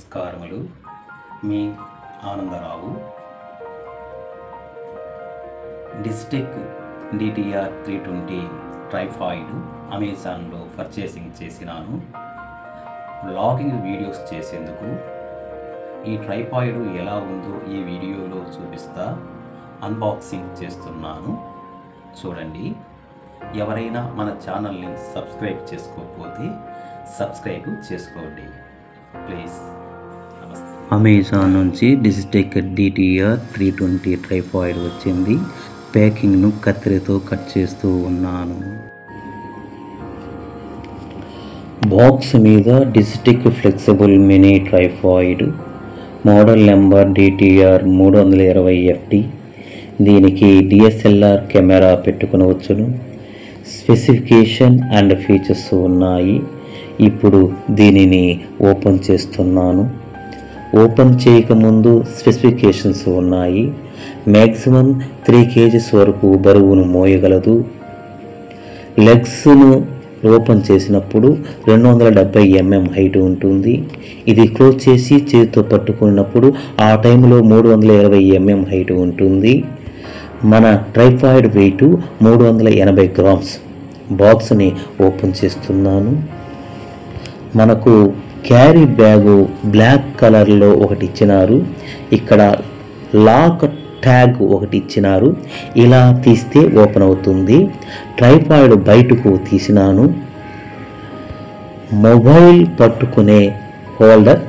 నమస్కారములు. మీ Anandarao. Digitek DTR 320 tripod అమెజాన్లో purchasing చేసినాను. వ్లాగింగ్ వీడియోస్ చేసేందుకు ఈ ట్రైపాడ్ ఎలా ఉందో ఈ వీడియోలో చూపిస్తా అన్బాక్సింగ్ చేస్తున్నాను. చూడండి. ఎవరైనా మన ఛానల్ని సబ్స్క్రైబ్ చేసుకోకపోతే సబ్స్క్రైబ్ చేసుకోండి ప్లీజ్. అమెజాన్ నుంచి డిజిటెక్ DTR 320 ట్రైపాడ్ వచ్చింది. ప్యాకింగ్ను కత్తెరతో కట్ చేస్తూ ఉన్నాను. బాక్స్ మీద Digitek flexible mini tripod, model number DTR 320 FD. దీనికి DSLR కెమెరా పెట్టుకునవచ్చును. స్పెసిఫికేషన్ అండ్ ఫీచర్స్ ఉన్నాయి. ఇప్పుడు దీనిని ఓపెన్ చేస్తున్నాను. ఓపెన్ చేయకముందు స్పెసిఫికేషన్స్ ఉన్నాయి. మ్యాక్సిమం 3 kgs వరకు బరువును మోయగలదు. లెగ్స్ను ఓపెన్ చేసినప్పుడు 270 mm హైట్ ఉంటుంది. ఇది క్లోజ్ చేసి చేతితో పట్టుకున్నప్పుడు ఆ టైంలో 320 mm హైట్ ఉంటుంది. మన ట్రైపాడ్ వెయిట్ 380 grams. బాక్స్ని ఓపెన్ చేస్తున్నాను. మనకు క్యారీ బ్యాగు బ్లాక్ కలర్లో ఒకటి ఇచ్చినారు. ఇక్కడ లాక్ ట్యాగ్ ఒకటి ఇచ్చినారు. ఇలా తీస్తే ఓపెన్ అవుతుంది. ట్రైపాడ్ బయటకు తీసినాను. మొబైల్ పట్టుకునే హోల్డర్,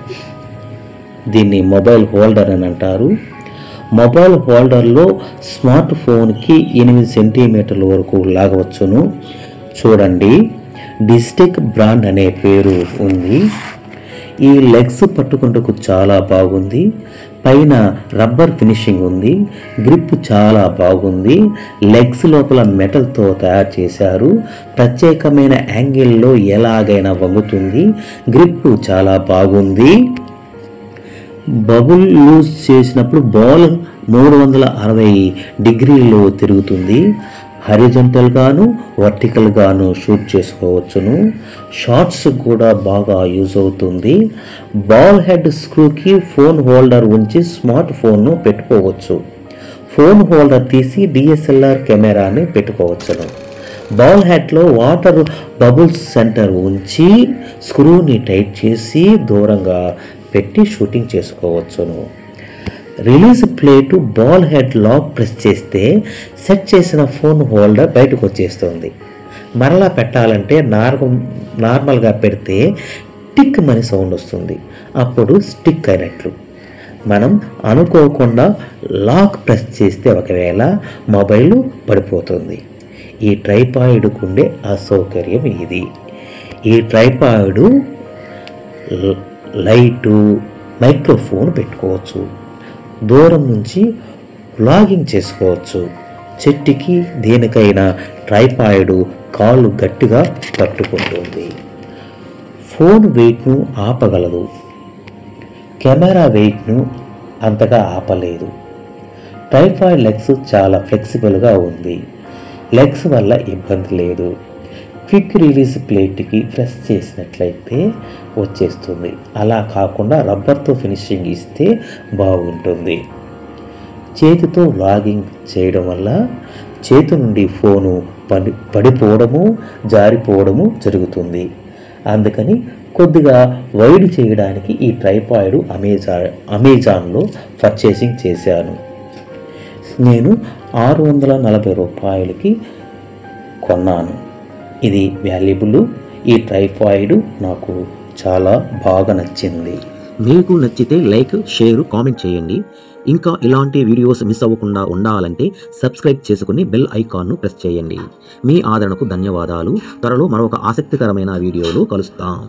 దీన్ని మొబైల్ హోల్డర్ అని అంటారు. మొబైల్ హోల్డర్లో స్మార్ట్ ఫోన్కి 8 cm వరకు లాగవచ్చును. చూడండి, డిజిటెక్ బ్రాండ్ అనే పేరు ఉంది. ఈ లెగ్స్ పట్టుకుంటకు చాలా బాగుంది. పైన రబ్బర్ ఫినిషింగ్ ఉంది. గ్రిప్ చాలా బాగుంది. లెగ్స్ లోపల మెటల్తో తయారు చేశారు. ప్రత్యేకమైన యాంగిల్లో ఎలాగైనా వంగుతుంది. గ్రిప్ చాలా బాగుంది. బబుల్ లూజ్ చేసినప్పుడు బాల్ 360 degrees తిరుగుతుంది. హారిజంటల్ గాను వర్టికల్ గాను షూట్ చేసుకోవచ్చును. షార్ట్స్ కూడా బాగా యూజ్ అవుతుంది. బాల్ హెడ్ స్క్రూకి ఫోన్ హోల్డర్ ఉంచి స్మార్ట్ ఫోన్ను పెట్టుకోవచ్చు. ఫోన్ హోల్డర్ తీసి DSLR కెమెరాని పెట్టుకోవచ్చును. బాల్ హెడ్లో వాటర్ బబుల్స్ సెంటర్ ఉంచి స్క్రూని టైట్ చేసి దూరంగా పెట్టి షూటింగ్ చేసుకోవచ్చును. Release plate ball head lock press చేస్తే సెట్ చేసిన ఫోన్ హోల్డర్ బయటకు వచ్చేస్తుంది. మరలా పెట్టాలంటే నార్మల్గా పెడితే టిక్ మని సౌండ్ వస్తుంది. అప్పుడు స్టిక్ అయినట్లు. మనం అనుకోకుండా లాక్ ప్రెస్ చేస్తే ఒకవేళ మొబైల్ పడిపోతుంది. ఈ ట్రైపాడ్కు ఉండే అసౌకర్యం ఇది. ఈ ట్రైపాడ్ లైటు, మైక్రోఫోన్ పెట్టుకోవచ్చు. దూరం నుంచి వ్లాగింగ్ చేసుకోవచ్చు. చెట్టుకి దేనికైనా ట్రైపాడ్ కాళ్ళు గట్టిగా పట్టుకుంటుంది. ఫోన్ వెయిట్ను ఆపగలదు. కెమెరా వెయిట్ను అంతగా ఆపలేదు. ట్రైపాడ్ లెగ్స్ చాలా ఫ్లెక్సిబుల్గా ఉంది. లెగ్స్ వల్ల ఇబ్బంది లేదు. క్విక్ రిలీజ్ ప్లేట్కి ప్రెస్ చేసినట్లయితే వచ్చేస్తుంది. అలా కాకుండా రబ్బర్తో ఫినిషింగ్ ఇస్తే బాగుంటుంది. చేతితో వ్లాగింగ్ చేయడం వల్ల చేతి నుండి ఫోను పడిపోవడము, జారిపోవడము జరుగుతుంది. అందుకని కొద్దిగా వైడ్ చేయడానికి ఈ ట్రైపాడ్ అమెజాన్లో పర్చేసింగ్ చేశాను. నేను 640 రూపాయలకి కొన్నాను. ఇది వాల్యుబుల్. ఈ ట్రైపాడ్ నాకు చాలా బాగా నచ్చింది. మీకు నచ్చితే లైక్, షేర్, కామెంట్ చేయండి. ఇంకా ఇలాంటి వీడియోస్ మిస్ అవ్వకుండా ఉండాలంటే సబ్స్క్రైబ్ చేసుకుని బెల్ ఐకాన్ను ప్రెస్ చేయండి. మీ ఆదరణకు ధన్యవాదాలు. త్వరలో మరొక ఆసక్తికరమైన వీడియోలో కలుస్తాం.